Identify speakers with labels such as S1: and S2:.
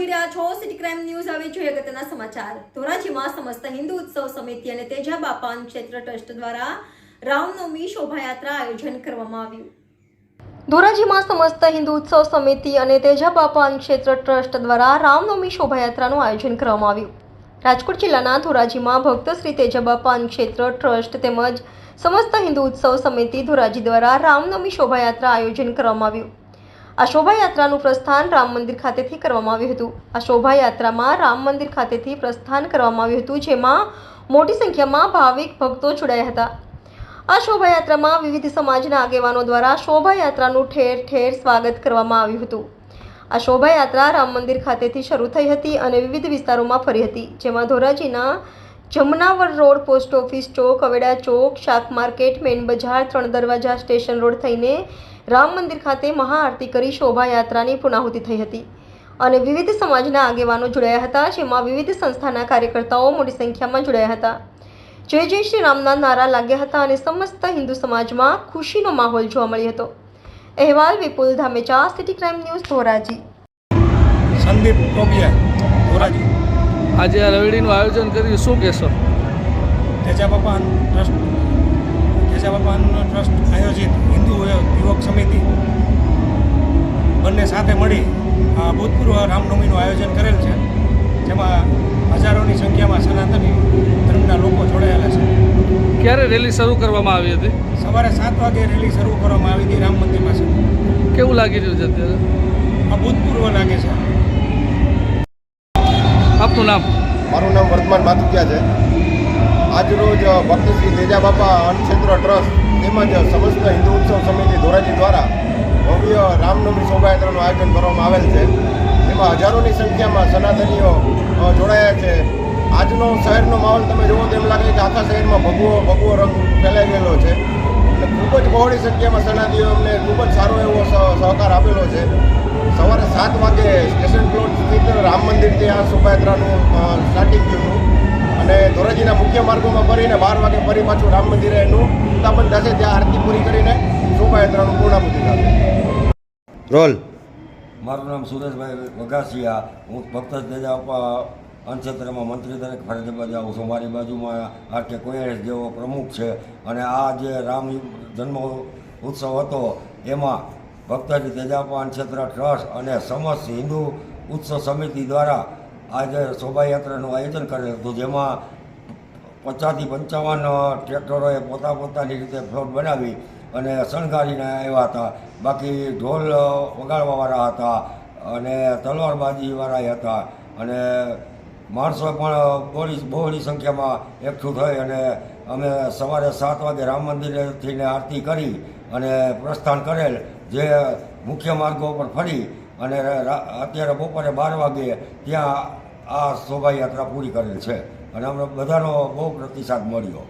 S1: રહ્યા છો city crime news. હવે જોઈએ અગત્યના સમાચાર. ધોરાજીમાં સમસ્ત હિન્દુ ઉત્સવ સમિતિ અને તેજા બાપા ક્ષેત્ર ટ્રસ્ટ દ્વારા રામનવમી શોભાયાત્રા આયોજન કરવામાં આવ્યું. ધોરાજીમાં સમસ્ત હિન્દુ ઉત્સવ સમિતિ અને તેજા બાપા ક્ષેત્ર ટ્રસ્ટ દ્વારા રામનવમી શોભાયાત્રાનું આયોજન કરવામાં આવ્યું. રાજકોટ જિલ્લાના ધોરાજીમાં ભક્ત શ્રી તેજા બાપા ક્ષેત્ર ટ્રસ્ટ તેમજ સમસ્ત હિન્દુ ઉત્સવ સમિતિ ધોરાજી દ્વારા રામનવમી શોભાયાત્રા આયોજન કરવામાં આવ્યું. આ શોભાયાત્રાનું પ્રસ્થાન રામ મંદિર ખાતેથી કરવામાં આવ્યું હતું. આ શોભાયાત્રામાં રામ મંદિર ખાતેથી પ્રસ્થાન કરવામાં આવ્યું હતું, જેમાં મોટી સંખ્યામાં ભાવિક ભક્તો જોડાયા હતા. આ શોભાયાત્રામાં વિવિધ સમાજના આગેવાનો દ્વારા શોભાયાત્રાનું ઠેર ઠેર સ્વાગત કરવામાં આવ્યું હતું. આ શોભાયાત્રા રામ મંદિર ખાતેથી શરૂ થઈ હતી અને વિવિધ વિસ્તારોમાં ફરી હતી, જેમાં ધોરાજીના જમનાવર રોડ, પોસ્ટ ઓફિસ ચોક, અવેડા ચોક, શાક માર્કેટ, મેઇન બજાર, 3 દરવાજા, સ્ટેશન રોડ થઈને રામ મંદિર ખાતે મહાઆરતી કરી શોભાયાત્રાની પૂર્ણાહુતિ થઈ હતી અને વિવિધ સમાજના આગેવાનો જોડાયા હતા, જેમાં વિવિધ સંસ્થાના કાર્યકર્તાઓ મોટી સંખ્યામાં જોડાયા હતા. જય જય શ્રી રામના નારા લાગ્યા હતા અને સમસ્ત હિન્દુ સમાજમાં ખુશીનો માહોલ જોવા મળ્યો હતો. અહેવાલ Vipul Dhamecha, city crime news, Dhoraji.
S2: Sandeep Topiya, Dhoraji.
S3: આજે આ રવેડીનું આયોજન કર્યું, શું કહેશો?
S2: તેજા બાપા ટ્રસ્ટ આયોજિત હિન્દુ યુવક સમિતિ બંને સાથે મળી આ ભૂતપૂર્વ રામનવમીનું આયોજન કરેલ છે, જેમાં હજારોની સંખ્યામાં સનાતની ધર્મના લોકો જોડાયેલા છે.
S3: ક્યારે રેલી શરૂ કરવામાં આવી હતી?
S2: સવારે 7 વાગે રેલી શરૂ કરવામાં આવી હતી રામ મંદિર પાસે.
S3: કેવું લાગી રહ્યું છે અત્યારે?
S2: આ ભૂતપૂર્વ લાગે છે.
S3: આપનું નામ?
S4: મારું નામ વર્ધમાન માથુકિયા છે. આજરોજ ભક્ત શ્રી તેજા બાપા ક્ષેત્ર ટ્રસ્ટ તેમજ સમસ્ત હિન્દુ ઉત્સવ સમિતિ ધોરાજી દ્વારા ભવ્ય રામનવમી શોભાયાત્રાનું આયોજન કરવામાં આવેલ છે. જેમાં હજારોની સંખ્યામાં સનાતનીઓ જોડાયા છે. આજનો શહેરનો માહોલ તમે જુઓ તો એમ લાગે કે આખા શહેરમાં ભગવો રંગ ફેલાઈ ગયેલો છે અને ખૂબ જ બહોળી સંખ્યામાં સનાતનીઓ અમને ખૂબ જ સારો એવો સહકાર આપેલો છે. સવારે 7 વાગે સ્ટેશન પ્લોટ સ્થિત રામ મંદિરથી આ શોભાયાત્રાનું સ્ટાર્ટિંગ થયું અને ધોરાજીના મુખ્ય માર્ગોમાં ફરીને 12 વાગે ફરી પાછું રામ મંદિરે એનું ઉત્થાપન થશે. ત્યાં આરતી પૂરી કરીને શોભાયાત્રાનું પૂર્ણાહુતિ થશે.
S5: રોલ. મારું નામ સુરેશભાઈ વઘાસિયા. હું ભક્ત તેજા બાપા અનક્ષેત્રમાં મંત્રી તરીકે ફરજ બજાવું છું. મારી બાજુમાં આર.કે. કોયરેશ જેવો પ્રમુખ છે અને આ જે રામ જન્મ ઉત્સવ હતો એમાં ભક્ત તેજા બાપા અનક્ષેત્ર ટ્રસ્ટ અને સમસ્ત હિન્દુ ઉત્સવ સમિતિ દ્વારા આજે શોભાયાત્રાનું આયોજન કરેલ હતું, જેમાં 50 થી 55 ટ્રેક્ટરોએ પોતાની રીતે ફ્લોટ બનાવી અને શણગારીને આવ્યા હતા. બાકી ઢોલ વગાડવાવાળા હતા અને તલવારબાજીવાળા હતા અને માણસો પણ બહોળી સંખ્યામાં એકઠું થઈ અને અમે સવારે 7 વાગે રામ મંદિરેથી આરતી કરી અને પ્રસ્થાન કરેલ, જે મુખ્ય માર્ગો પર ફરી અને અત્યારે બપોરે 12 વાગે ત્યાં આ શોભાયાત્રા પૂરી કરેલ છે અને અમને બધાનો બહુ પ્રતિસાદ મળ્યો.